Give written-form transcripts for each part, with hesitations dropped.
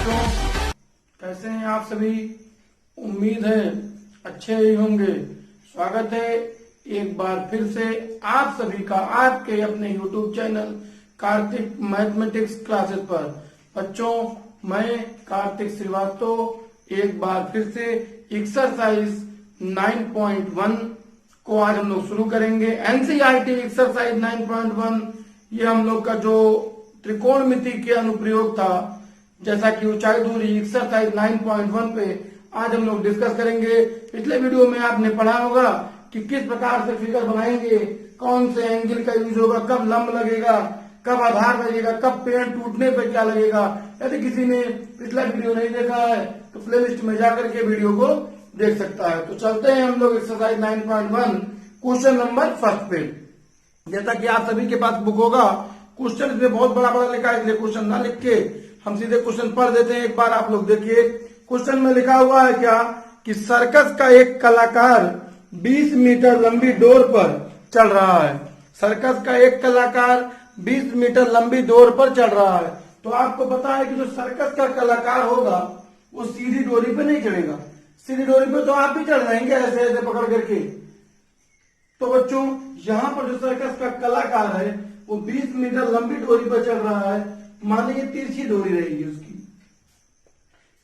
बच्चों, कैसे हैं आप सभी। उम्मीद है अच्छे ही होंगे। स्वागत है एक बार फिर से आप सभी का आपके अपने YouTube channel Kartik mathematics classes पर। बच्चों, मैं कार्तिक श्रीवास्तव एक बार फिर से एक्सरसाइज 9.1 को आज हम लोग शुरू करेंगे। एनसीईआरटी एक्सरसाइज 9.1 ये हम लोग का जो त्रिकोणमिति के अनुप्रयोग था, जैसा कि ऊंचाई दूरी एक्सरसाइज 9.1 पे आज हम लोग डिस्कस करेंगे। पिछले वीडियो में आपने पढ़ा होगा कि किस प्रकार से फिगर बनाएंगे, कौन से एंगल का यूज होगा, कब लंब लगेगा, कब आधार लगेगा, कब पेड़ टूटने पे क्या लगेगा। यदि किसी ने पिछला वीडियो नहीं देखा है तो प्लेलिस्ट में जाकर के वीडियो को देख सकता है। तो चलते हैं हम लोग एक्सरसाइज 9.1 क्वेश्चन नंबर फर्स्ट पे। जैसा कि आप सभी के पास बुक होगा, क्वेश्चन इसमें बहुत बड़ा बड़ा लिखा है, इसलिए क्वेश्चन ना लिख के हम सीधे क्वेश्चन पढ़ देते हैं। एक बार आप लोग देखिए, क्वेश्चन में लिखा हुआ है क्या कि सर्कस का एक कलाकार 20 मीटर लंबी डोर पर चल रहा है। सर्कस का एक कलाकार 20 मीटर लंबी डोर पर चल रहा है। तो आपको पता है कि जो सर्कस का कलाकार होगा वो सीधी डोरी पे नहीं चढ़ेगा। सीधी डोरी पे तो आप भी चढ़ जाएंगे ऐसे ऐसे पकड़ करके। तो बच्चों, यहाँ पर जो सर्कस का कलाकार है वो 20 मीटर लंबी डोरी पर चल रहा है। मान लीजिए तिरछी डोरी रहेगी उसकी।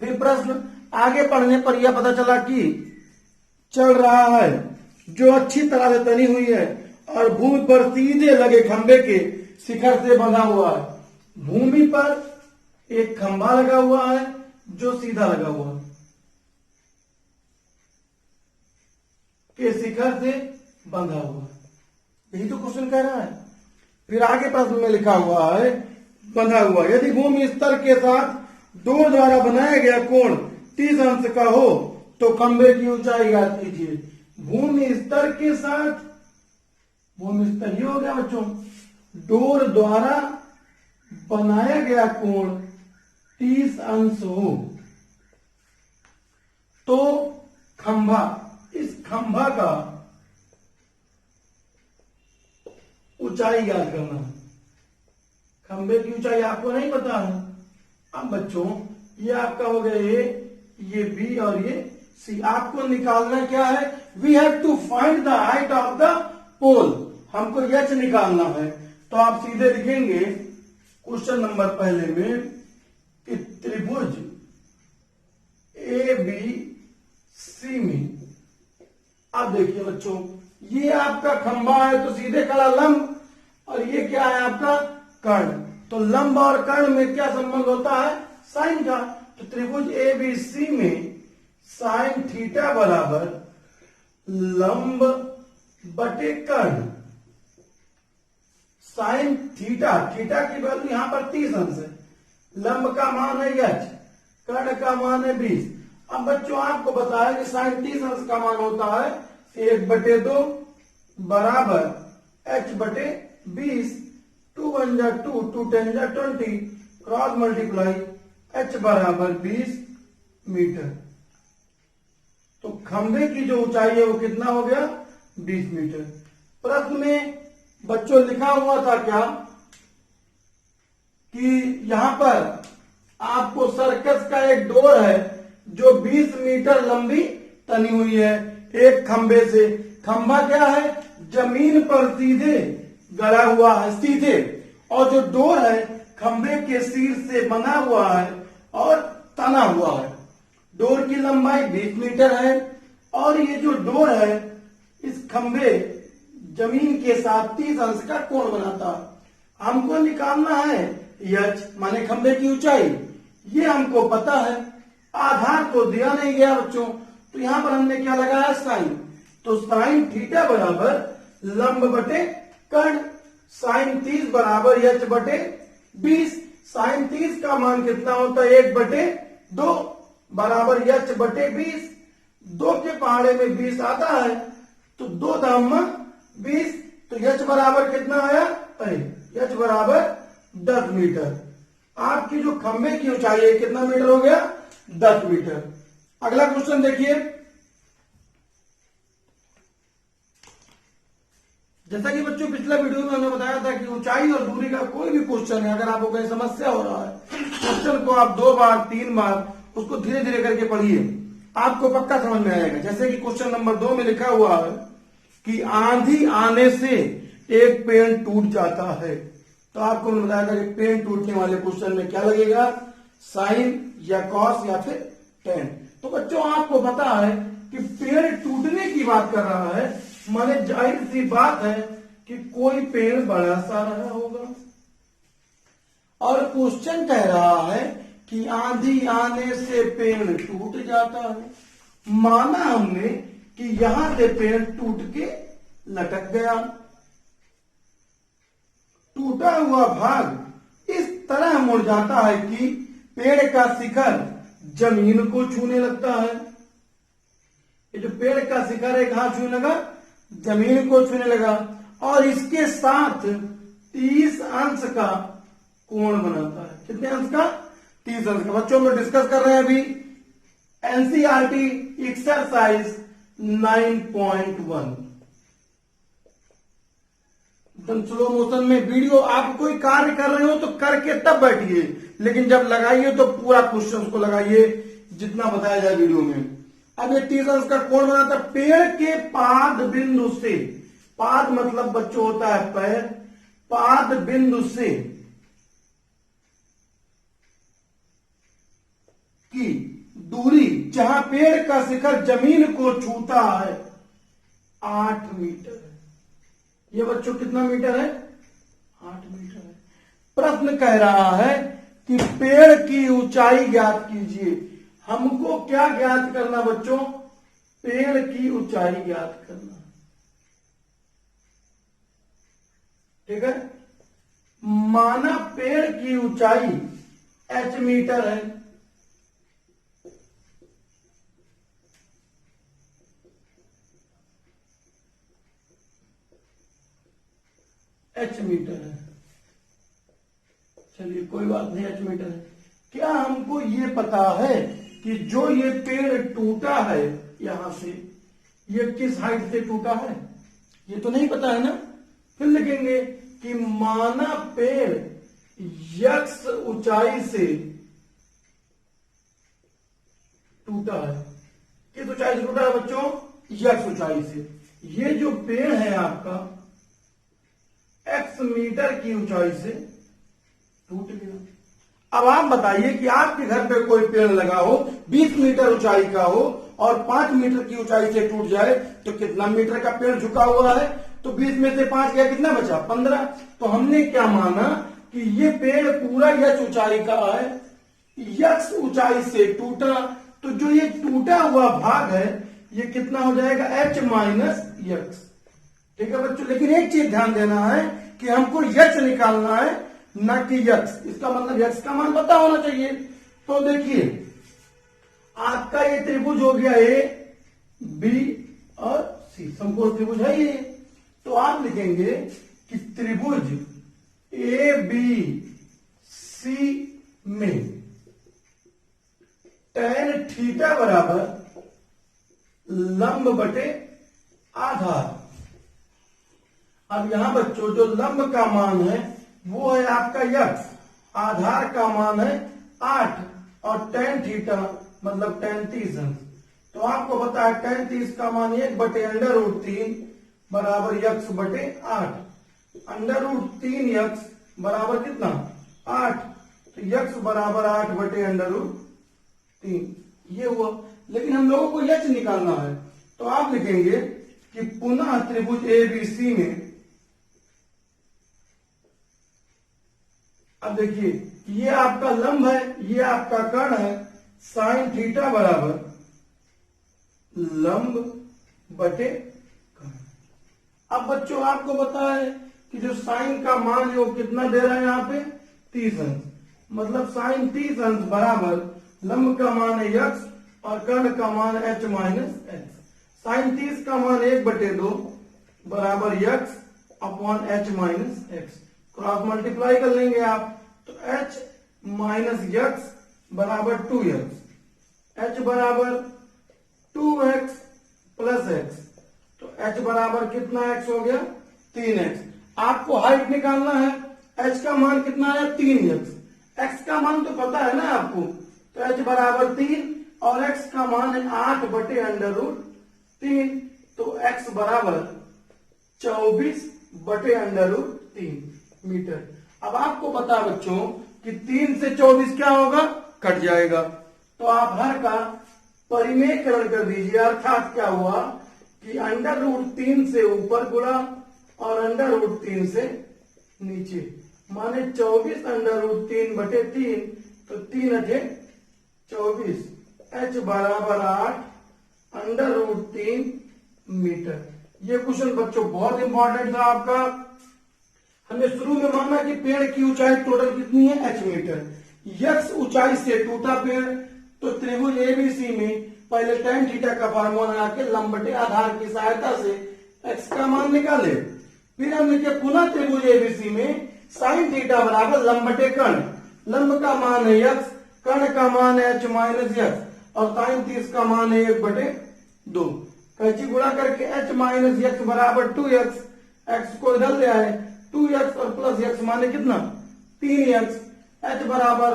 फिर प्रश्न आगे पढ़ने पर यह पता चला कि चल रहा है जो अच्छी तरह से तनी हुई है और भूमि पर सीधे लगे खंबे के शिखर से बंधा हुआ है। भूमि पर एक खंभा लगा हुआ है जो सीधा लगा हुआ है, के शिखर से बंधा हुआ है। यही तो क्वेश्चन कह रहा है। फिर आगे प्रश्न में लिखा हुआ है बंधा हुआ। यदि भूमि स्तर के साथ डोर द्वारा बनाया गया कोण 30 अंश का हो तो खंबे की ऊंचाई ज्ञात कीजिए। भूमि स्तर के साथ, भूमि स्तर ये हो गया बच्चों, डोर द्वारा बनाया गया कोण 30 अंश हो तो खंभा, इस खंभा का ऊंचाई ज्ञात करना है। खंबे की ऊंचाई आपको नहीं पता है। अब बच्चों, ये आपका हो गया ये बी और ये सी। आपको निकालना क्या है? We have to find the height of the pole. हमको एच निकालना है। तो आप सीधे लिखेंगे क्वेश्चन नंबर पहले में कि त्रिभुज ए बी सी में, अब देखिए बच्चों, ये आपका खंभा है तो सीधे खड़ा लंब, और ये क्या है आपका कर्ण। तो लंब और कर्ण में क्या संबंध होता है? साइन का। तो त्रिभुज ए बी सी में साइन थीटा बराबर लंब बटे कर्ण। साइन थीटा, थीटा की वैल्यू यहां पर 30 अंश है, लंब का मान है h, कर्ण का मान है 20। अब बच्चों आपको बताया कि साइन 30 अंश का मान होता है 1/2 बराबर h बटे 20। 2 1 जा 2, 2 10 जा 20, क्रॉस मल्टीप्लाई h बराबर 20 मीटर। तो खंबे की जो ऊंचाई है वो कितना हो गया? 20 मीटर। प्रश्न में बच्चों लिखा हुआ था क्या कि यहां पर आपको सर्कस का एक डोर है जो 20 मीटर लंबी तनी हुई है एक खंबे से। खंबा क्या है? जमीन पर सीधे गड़ा हुआ है, सीधे। और जो डोर है खंबे के सिर से बना हुआ है और तना हुआ है। डोर की लंबाई 20 मीटर है और ये जो डोर है इस खंबे जमीन के साथ 30 अंश का कोण बनाता है। हमको निकालना है एच माने खंबे की ऊंचाई। ये हमको पता है। आधार तो दिया नहीं गया बच्चों, तो यहां पर हमने क्या लगाया? साइन। तो साइन थीटा बराबर लंब बटे कर्ण। साइन 30 बराबर एच बटे 20। साइन 30 का मान कितना होता है? 1/2 बराबर एच बटे 20। 2 के पहाड़े में 20 आता है तो 2 दाम 20। तो एच बराबर कितना आया? एच बराबर 10 मीटर। आपकी जो खंबे की ऊंचाई है कितना मीटर हो गया? 10 मीटर। अगला क्वेश्चन देखिए, जैसा कि बच्चों पिछला वीडियो में हमने बताया था कि ऊंचाई और दूरी का कोई भी क्वेश्चन है, अगर आपको कहीं समस्या हो रहा है, क्वेश्चन को आप 2 बार 3 बार उसको धीरे धीरे करके पढ़िए, आपको पक्का समझ में आएगा। जैसे कि क्वेश्चन नंबर 2 में लिखा हुआ है कि आंधी आने से एक पेड़ टूट जाता है, तो आपको मैंने बताया था कि पेड़ टूटने वाले क्वेश्चन में क्या लगेगा, साइन या कॉस या फिर टेन। तो बच्चों आपको पता है कि पेड़ टूटने की बात कर रहा है, माने जाहिर सी बात है कि कोई पेड़ बड़ा सा रहा होगा, और क्वेश्चन कह रहा है कि आंधी आने से पेड़ टूट जाता है। माना हमने कि यहां से पेड़ टूट के लटक गया, टूटा हुआ भाग इस तरह मुड़ जाता है कि पेड़ का शिखर जमीन को छूने लगता है। ये जो पेड़ का शिखर है कहां छूने लगा, जमीन को छूने लगा, और इसके साथ 30 अंश का कोण बनाता है। कितने अंश का, 30 अंश का। बच्चों में डिस्कस कर रहे हैं अभी एनसीईआरटी एक्सरसाइज 9.1 एकदम स्लो मोशन में। वीडियो आप कोई कार्य कर रहे हो तो करके तब बैठिए, लेकिन जब लगाइए तो पूरा क्वेश्चन को लगाइए जितना बताया जाए वीडियो में। अब ये 30 अंश का कोण बनाता है पेड़ के पाद बिंदु से, पाद मतलब बच्चों होता है पैर, पाद बिंदु से की दूरी जहां पेड़ का शिखर जमीन को छूता है 8 मीटर है। ये बच्चों कितना मीटर है, 8 मीटर है। प्रश्न कह रहा है कि पेड़ की ऊंचाई ज्ञात कीजिए। हमको क्या ज्ञात करना बच्चों, पेड़ की ऊंचाई ज्ञात करना, ठीक है। माना पेड़ की ऊंचाई h मीटर है, h मीटर है। चलिए कोई बात नहीं, h मीटर है। क्या हमको ये पता है कि जो ये पेड़ टूटा है यहां से, ये किस हाइट से टूटा है, ये तो नहीं पता है ना। फिर लिखेंगे कि माना पेड़ x ऊंचाई से टूटा है। किस ऊंचाई से टूटा है बच्चों, x ऊंचाई से। ये जो पेड़ है आपका x मीटर की ऊंचाई से टूट गया। अब आप बताइए कि आपके घर पे कोई पेड़ लगा हो 20 मीटर ऊंचाई का हो और 5 मीटर की ऊंचाई से टूट जाए तो कितना मीटर का पेड़ झुका हुआ है, तो 20 में से 5 गया, कितना बचा, 15। तो हमने क्या माना कि ये पेड़ पूरा x ऊंचाई का है, x ऊंचाई से टूटा, तो जो ये टूटा हुआ भाग है ये कितना हो जाएगा, h माइनस x। ठीक है बच्चों, लेकिन एक चीज ध्यान देना है कि हमको h निकालना है न कि x। इसका मतलब x का मान पता होना चाहिए। तो देखिए आपका ये त्रिभुज हो गया A, B और C, समकोण त्रिभुज है ये। तो आप लिखेंगे कि त्रिभुज ABC में tan थीटा बराबर लंब बटे आधार। अब यहां बच्चों जो लंब का मान है वो है आपका x, आधार का मान है 8 और tan थीटा मतलब tan 30 अंश। तो आपको पता है tan 30 का मान 1/√3 बराबर x बटे 8। √3x बराबर कितना, 8। तो x बराबर 8/√3 ये हुआ। लेकिन हम लोगों को h निकालना है, तो आप लिखेंगे कि पुनः त्रिभुज ABC में, अब देखिए ये आपका लंब है, ये आपका कर्ण है, साइन थीटा बराबर लंब बटे कर्ण। अब बच्चों आपको पता है कि जो साइन का मान है वो कितना दे रहा है यहाँ पे, 30 अंश। मतलब साइन 30 अंश बराबर लंब का मान है x और कर्ण का मान है h माइनस x। साइन 30 का मान 1/2 बराबर x upon h minus x। Cross multiply कर लेंगे आप, तो h माइनस x बराबर 2x, h बराबर 2x प्लस x। तो h बराबर कितना x हो गया, 3x। आपको हाइट निकालना है, h का मान कितना है 3x, x का मान तो पता है ना आपको, तो h बराबर 3 और x का मान है 8/√3, तो x बराबर 24/√3 मीटर। अब आपको पता बच्चों कि 3 से 24 क्या होगा, कट जाएगा, तो आप हर का परिमेयकरण कर दीजिए। अर्थात क्या हुआ कि √3 से ऊपर गुणा और √3 से नीचे, माने 24√3/3, तो 3 × 24, h बराबर 8/√3 मीटर। ये क्वेश्चन बच्चों बहुत इंपॉर्टेंट था आपका। हमने शुरू में माना कि पेड़ की ऊंचाई टोटल कितनी है, h मीटर। x ऊंचाई से टूटा पेड़, तो त्रिभुज एबीसी में पहले tan थीटा का फार्मूला लगा के लंब बटे आधार की सहायता से x का मान निकाले। फिर हमने क्या, पुनः त्रिभुज एबीसी में sin थीटा बराबर लंब बटे कर्ण, लंब का मान है x, कर्ण का मान है h माइनस x, और sin 30 का मान है 1/2। कैंची गुणा करके h माइनस x बराबर 2x, x को इधर ले आए, 2x और प्लस x माने कितना 3x, h बराबर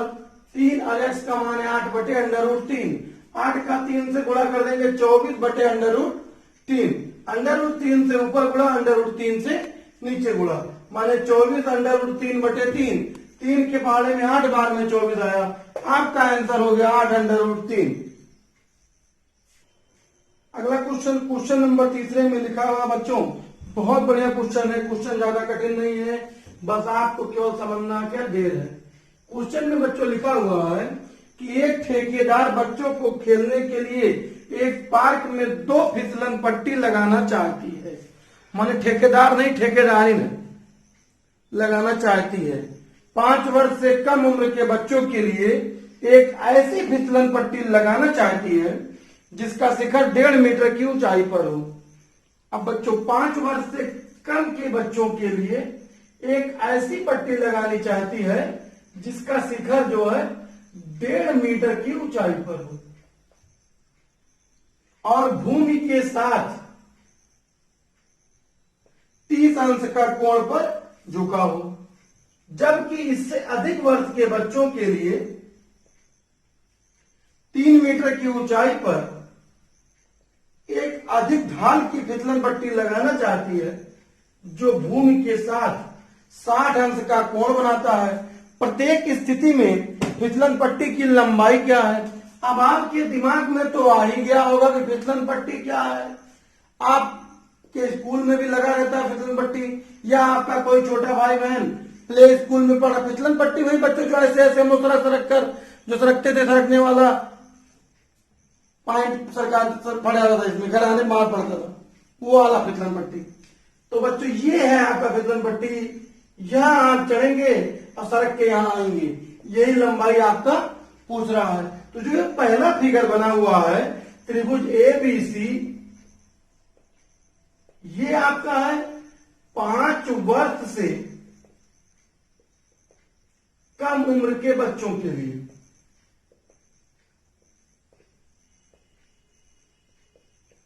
3 और x का मान है 8/√3। 8 का 3 से गुणा कर देंगे 24/√3, √3 से ऊपर गुणा, √3 से नीचे गुणा, माने 24/√3/3। 3 के पहाड़े में 8 बार में 24 आया, आपका आंसर हो गया 8/√3। अगला क्वेश्चन, क्वेश्चन नंबर 3 में लिखा हुआ बच्चों, बहुत बढ़िया क्वेश्चन है, क्वेश्चन ज्यादा कठिन नहीं है, बस आपको केवल समझना क्या देर है। क्वेश्चन में बच्चों लिखा हुआ है कि एक ठेकेदार बच्चों को खेलने के लिए एक पार्क में 2 फिसलन पट्टी लगाना चाहती है, माने ठेकेदार नहीं ठेकेदारी ने लगाना चाहती है। 5 वर्ष से कम उम्र के बच्चों के लिए एक ऐसी फिसलन पट्टी लगाना चाहती है जिसका शिखर 1.5 मीटर की ऊंचाई पर हो। अब बच्चों 5 वर्ष से कम के बच्चों के लिए एक ऐसी पट्टी लगानी चाहती है जिसका शिखर जो है 1.5 मीटर की ऊंचाई पर हो और भूमि के साथ 30 अंश का कोण पर झुका हो, जबकि इससे अधिक वर्ष के बच्चों के लिए 3 मीटर की ऊंचाई पर एक अधिक ढाल की फिसलन पट्टी लगाना चाहती है जो भूमि के साथ 60 अंश का कोण बनाता है। प्रत्येक स्थिति में फिसलन पट्टी की लंबाई क्या है। अब आपके दिमाग में तो आ ही गया होगा कि फिसलन पट्टी क्या है, आपके स्कूल में भी लगा रहता है फिसलन पट्टी, या आपका कोई छोटा भाई बहन प्ले स्कूल में पढ़ा। फिसलन पट्टी वही बच्चों जो ऐसे ऐसे मुसरा सरक कर जो सरकते थे, सरकने वाला पॉइंट सरकार पड़ा था, इसमें घर आने मार पड़ता था, वो वाला फिसलन पट्टी। तो बच्चों ये है आपका फिसलन पट्टी, यहां आप चढ़ेंगे और सड़क के यहां आएंगे, यही लंबाई आपका पूछ रहा है। तो जो ये पहला फिगर बना हुआ है त्रिभुज एबीसी, ये आपका है 5 वर्ष से कम उम्र के बच्चों के लिए।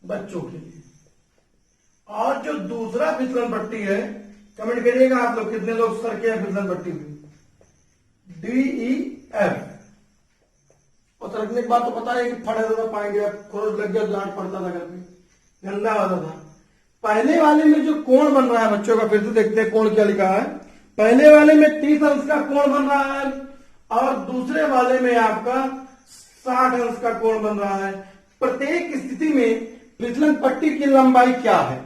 बच्चों के लिए। और जो दूसरा फिसलन पट्टी है, कमेंट करिएगा आप लोग कितने लोग सरके हैं फिसलन पट्टी में, DEF। और सरकने के बाद तो पता है कि फट जाता था, पाएंगे खरोच लग गया, गांठ पड़ता था घर पे, गंदा होता था। पहले वाले में जो कोण बन रहा है बच्चों का, फिर से देखते हैं कोण क्या लिखा है। पहले वाले में 30 अंश का कोण बन रहा है और दूसरे वाले में आपका 60 अंश का कोण बन रहा है। प्रत्येक स्थिति में फिसलन पट्टी की लंबाई क्या है।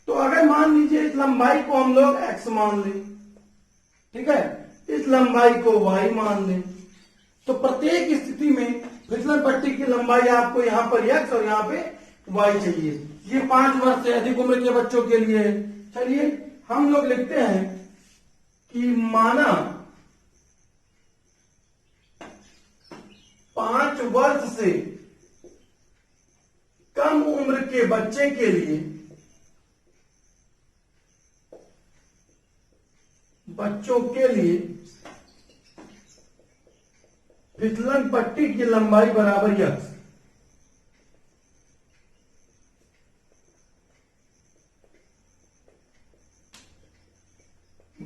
तो अगर मान लीजिए इस लंबाई को हम लोग x मान लें, ठीक है, इस लंबाई को y मान लें, तो प्रत्येक स्थिति में फिसलन पट्टी की लंबाई आपको यहां पर x और यहां पे y चाहिए। ये 5 वर्ष से अधिक उम्र के बच्चों के लिए है। चलिए हम लोग लिखते हैं कि माना 5 वर्ष से कम उम्र के बच्चे के लिए फिसलन पट्टी की लंबाई बराबर x।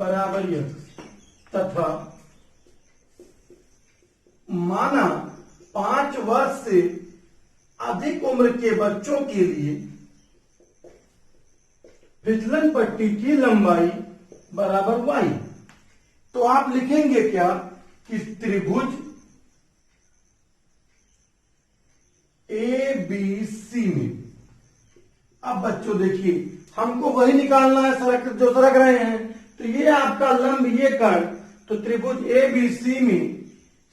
बराबर यह तथा माना 5 वर्ष से अधिक उम्र के बच्चों के लिए फिसलन पट्टी की लंबाई बराबर y। तो आप लिखेंगे क्या कि त्रिभुज ए बी सी में, अब बच्चों देखिए हमको वही निकालना है जो सरक रहे हैं, तो ये आपका लंब ये कर्ण, तो त्रिभुज ए बी सी में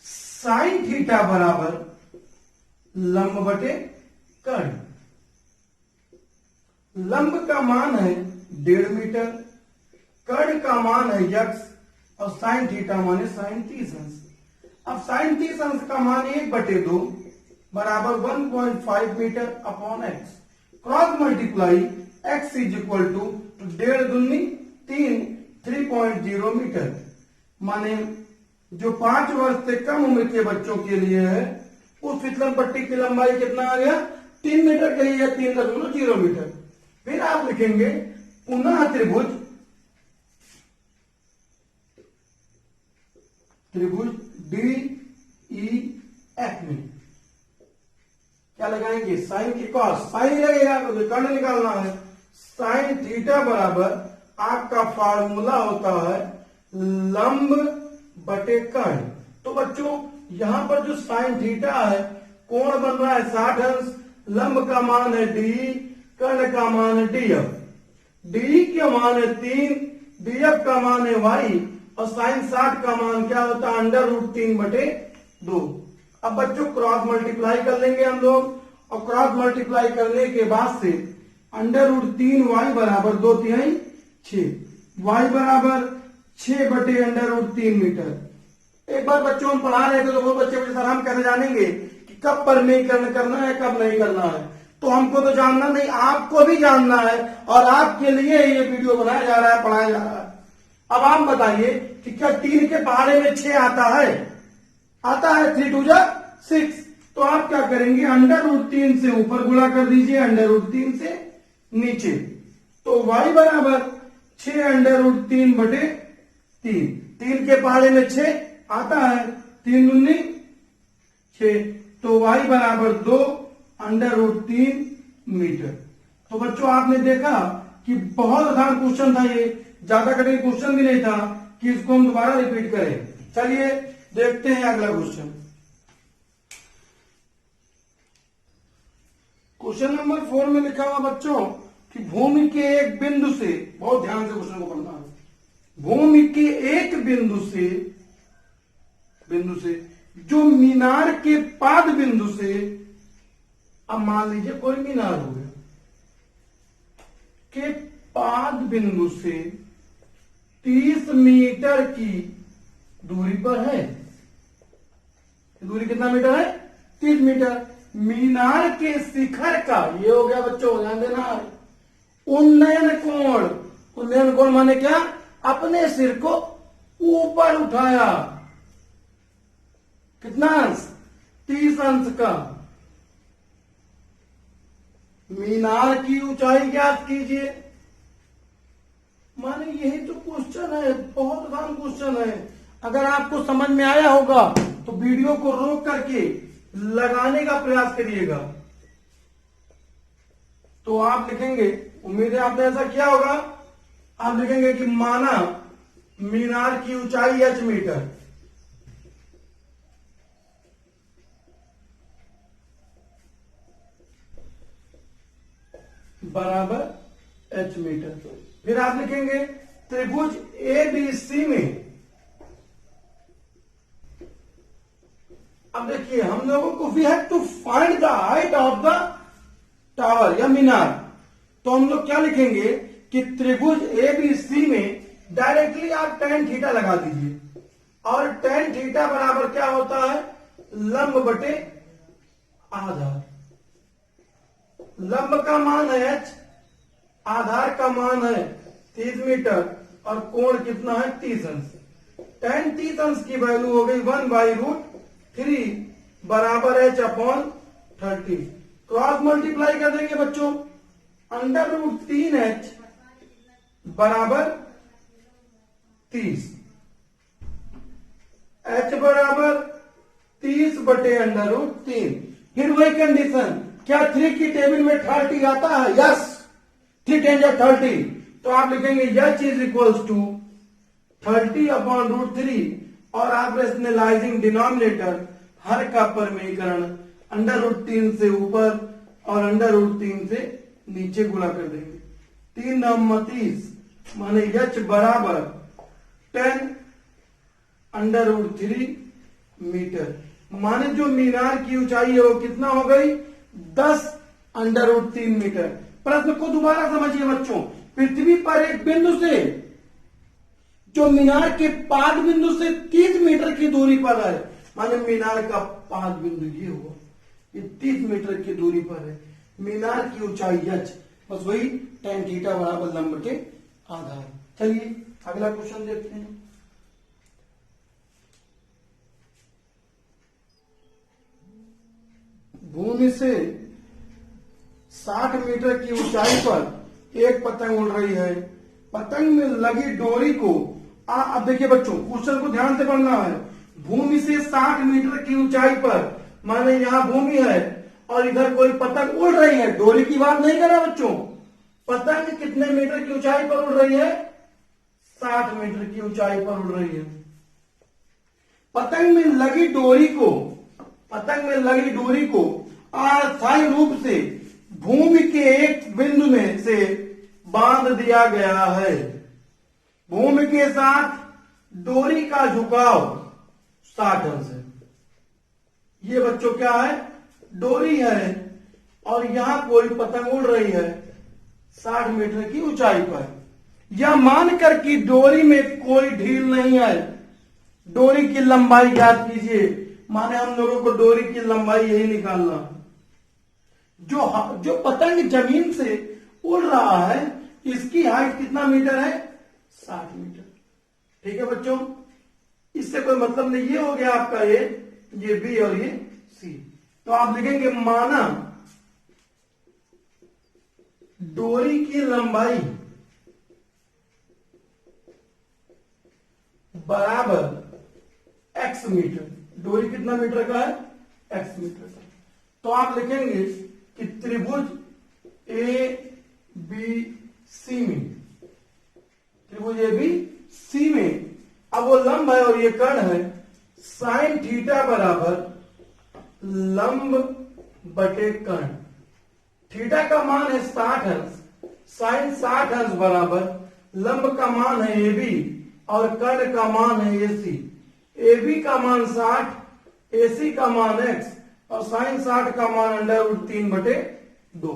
साइन थीटा बराबर लंब बटे कर्ण। लंब का मान है 1.5 मीटर, कर्ण का मान है x और साइन थीटा मान है साइन 30 अंश। अब साइन 30 अंश का मान 1/2 बराबर 1.5 metre upon x। Cross multiply x is equal to 1.5 दूनी 3 3.0 मीटर। माने जो 5 वर्ष से कम उम्र के बच्चों के लिए है उस फिसलन पट्टी की लंबाई कितना आ गया 3 मीटर के लिए 3.0 मीटर। फिर आप लिखेंगे पुनः त्रिभुज डी ई एफ में क्या लगाएंगे साइन की कॉस, साइन लगेगा तो कर्ण निकालना है। साइन थीटा बराबर आपका फार्मूला होता है लंब बटे कर्ण। तो बच्चों यहां पर जो साइन थीटा है कोण बन रहा है 60 अंश, लंब का मान है डी, कर्ण का मान है डीएफ। डी का मान है 3, डीएफ का मान है वाई और साइन 60 का मान क्या होता है √3/2। अब बच्चों क्रॉस मल्टीप्लाई कर लेंगे हम लोग और क्रॉस मल्टीप्लाई करने के बाद से √3y बराबर 2/3 6, y बराबर 6/√3 मीटर। एक बार बच्चों हम पढ़ा रहे थे तो वो बच्चे सर हम कैसे जानेंगे कि कब परिमेयकरण करना है कब नहीं करना है। तो हमको तो जानना नहीं, आपको भी जानना है और आपके लिए ये वीडियो बनाया जा रहा है, पढ़ाया जा रहा है। अब आप बताइए कि क्या 3 के पहाड़े में 6 आता है? आता है। 3 2 6। तो आप क्या करेंगे √3 से ऊपर गुणा कर दीजिए, √3 से नीचे। तो y बराबर 6√3/3। 3 के पहाड़े में 6 आता है, 3 दूनी 6, तो y बराबर 2√3 मीटर। तो बच्चों आपने देखा कि बहुत आसान क्वेश्चन था ये, ज्यादा कठिन क्वेश्चन भी नहीं था कि इसको हम दोबारा रिपीट करें। चलिए देखते हैं अगला क्वेश्चन। क्वेश्चन नंबर 4 में लिखा हुआ बच्चों कि भूमि के एक बिंदु से, बहुत ध्यान से क्वेश्चन को पढ़ना है, भूमि के एक बिंदु से जो मीनार के पाद बिंदु से, अब मान लीजिए कोई मीनार हो गया, के पाद बिंदु से 30 मीटर की दूरी पर है। दूरी कितना मीटर है? 30 मीटर। मीनार के शिखर का, ये हो गया बच्चों ध्यान देना, उन्नयन कोण। उन्नयन कोण माने क्या? अपने सिर को ऊपर उठाया। कितना अंश? 30 अंश का। मीनार की ऊंचाई ज्ञात कीजिए। माने यही तो क्वेश्चन है, बहुत आसान क्वेश्चन है। अगर आपको समझ में आया होगा तो वीडियो को रोक करके लगाने का प्रयास करिएगा। तो आप लिखेंगे, उम्मीद है आपने ऐसा किया होगा, आप लिखेंगे कि माना मीनार की ऊंचाई h मीटर, बराबर h मीटर। फिर आप लिखेंगे त्रिभुज ABC में, अब देखिए हम लोगों को we have to find the height of the tower या मीनार। तो हम लोग क्या लिखेंगे कि त्रिभुज ABC में डायरेक्टली आप tan थीटा लगा दीजिए और tan थीटा बराबर क्या होता है? लंब बटे आधार। लंब का मान है h, आधार का मान है 30 मीटर और कोण कितना है? 30 अंश। tan 30 अंश की वैल्यू हो गई 1/√3 बराबर h/30। क्रॉस मल्टीप्लाई कर देंगे बच्चों, √3h बराबर 30, h बराबर 30 बटे अंडर रूट 3। फिर वही कंडीशन, क्या 3 की टेबल में 30 आता है? यस, 3 10 जा 30। तो आप लिखेंगे h is equals to 30 upon root 3 और आप रेशनलाइजिंग डिनोमिनेटर हर का परमीकरण अंडर रूट 3 से ऊपर और अंडर रूट 3 से नीचे गुणा कर देंगे। 3 9 30 माने h बराबर 10 अंडर रूट 3 मीटर। माने जो मीनार की ऊंचाई है वो कितना हो गई? 10 अंडर रूट 3 मीटर। प्रश्न को दोबारा समझिए बच्चों, पृथ्वी पर एक बिंदु से जो मीनार के पाद बिंदु से 30 मीटर की दूरी पर है, माने मीनार का पाद बिंदु ये हुआ, ये 30 मीटर की दूरी पर है। मीनार की ऊंचाई h, बस वही tan थीटा बराबर लंब के आधार। चलिए अगला क्वेश्चन देखते हैं। भूमि से 60 मीटर की ऊंचाई पर एक पतंग उड़ रही है। पतंग में लगी डोरी को अब देखिए बच्चों, क्वेश्चन को ध्यान से पढ़ना है। भूमि से 60 मीटर की ऊंचाई पर, माने यहां भूमि है और इधर कोई पतंग उड़ रही है। डोरी की बात नहीं कर रहा बच्चों, पतंग कितने मीटर की ऊंचाई पर उड़ रही है? 60 मीटर की ऊंचाई पर उड़ रही है। पतंग में लगी डोरी को अस्थायी रूप से भूमि के एक बिंदु में से बांध दिया गया है। भूमि के साथ डोरी का झुकाव 60 अंश है। ये बच्चों क्या है? डोरी है और यहां कोई पतंग उड़ रही है 60 मीटर की ऊंचाई पर। यह मानकर कि डोरी में कोई ढील नहीं है। डोरी की लंबाई ज्ञात कीजिए, माने हम लोगों को डोरी की लंबाई यही निकालना। जो पतंग जमीन से उड़ रहा है इसकी हाइट कितना मीटर है? 60 मीटर। ठीक है बच्चों, इससे कोई मतलब नहीं। ये हो गया आपका ये बी और ये सी। तो आप लिखेंगे माना डोरी की लंबाई बराबर x मीटर। डोरी कितना मीटर का है? x मीटर का। तो आप लिखेंगे कि त्रिभुज ए बी सी में, त्रिभुज ए बी सी में अब वो लंब है और ये कर्ण है। साइन थीटा बराबर लंब बटे कर्ण। थीटा का मान है 60 अंश, साइन 60 अंश बराबर लंब का मान है ए बी और कर्ण का मान है ए सी। ए बी का मान 60, ए सी का मान x और साइन 60 का मान अंडर रूट 3 बटे 2।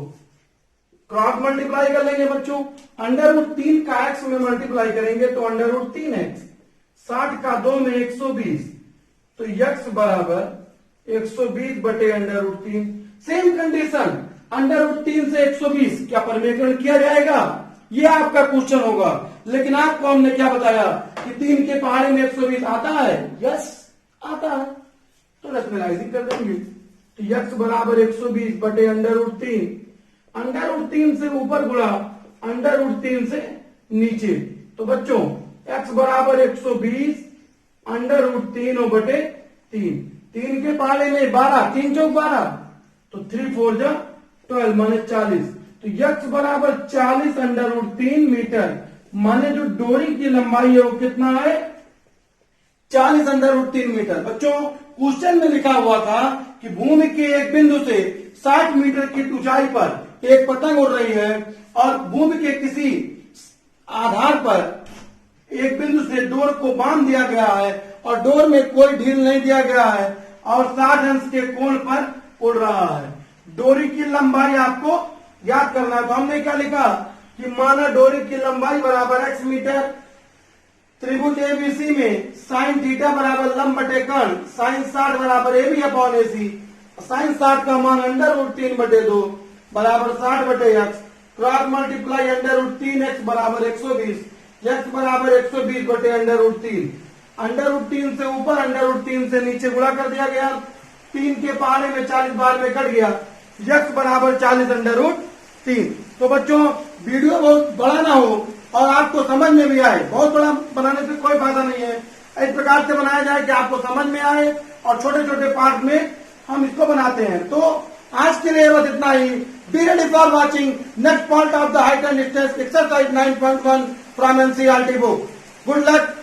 क्रॉस मल्टीप्लाई कर लेंगे बच्चों। अंडर रूट 3 का x में मल्टीप्लाई करेंगे तो अंडर रूट 3x, 60 का 2 में 120, तो x बराबर 120 बटे under root 3। Same condition, under root 3 से 120 क्या परमीकरण किया जाएगा? ये आपका क्वेश्चन होगा। लेकिन आपको हमने क्या बताया कि 3 के पहाड़े में 120 आता है? यस आता है। तो रेशनलाइजिंग कर देंगे तो x बराबर 120 बटे अंडर रूट 3, अंडर रूट 3 से ऊपर गुणा अंडर रूट 3 से नीचे। तो बच्चों x बराबर 120 अंडर रूट 3 बटे 3। 3 के पहाड़े में 12, 3 चौक 12, तो 3 4 जा 12 माने 40। तो x बराबर 40 अंडर रूट 3 मीटर। माने जो डोरी की लंबाई है वो कितना है? 40 अंडर रूट 3 मीटर। बच्चों क्वेश्चन में लिखा हुआ था कि भूमि के एक बिंदु से 60 मीटर की ऊंचाई पर एक पतंग उड़ रही है और भूमि के किसी आधार पर एक बिंदु से डोर को बांध दिया गया है और डोर में कोई ढील नहीं दिया गया है और 60 अंश के कोण पर उड़ रहा है। डोरी की लंबाई आपको याद करना है। तो हमने क्या लिखा कि माना डोरी की लंबाई बराबर x मीटर। त्रिभुज एबीसी में साइन थीटा बराबर लंब बटे कर्ण, साइन 60 बराबर A B upon A C. साइन 60 का मान अंडर रूट 3 बटे 2 बराबर 60 बटे x। Cross multiply under root 3x बराबर 120, x बराबर 120 बटे अंडर रूट 3। अंडर रूट 3 से ऊपर अंडर रूट 3 से नीचे गुणा कर दिया गया। 3 के पहाड़े में 40 बार में कट गया, x बराबर 40 अंडर रूट 3। तो बच्चों वीडियो बहुत बड़ा ना हो और आपको समझ में भी आए। बहुत बड़ा बनाने से कोई फायदा नहीं है, इस प्रकार से बनाया जाए कि आपको समझ में आए और छोटे छोटे पार्ट में हम इसको बनाते हैं। तो आज के लिए बस इतना ही। Be ready for watching next part of the height and distance exercise 9.1 from NCERT book. Good luck.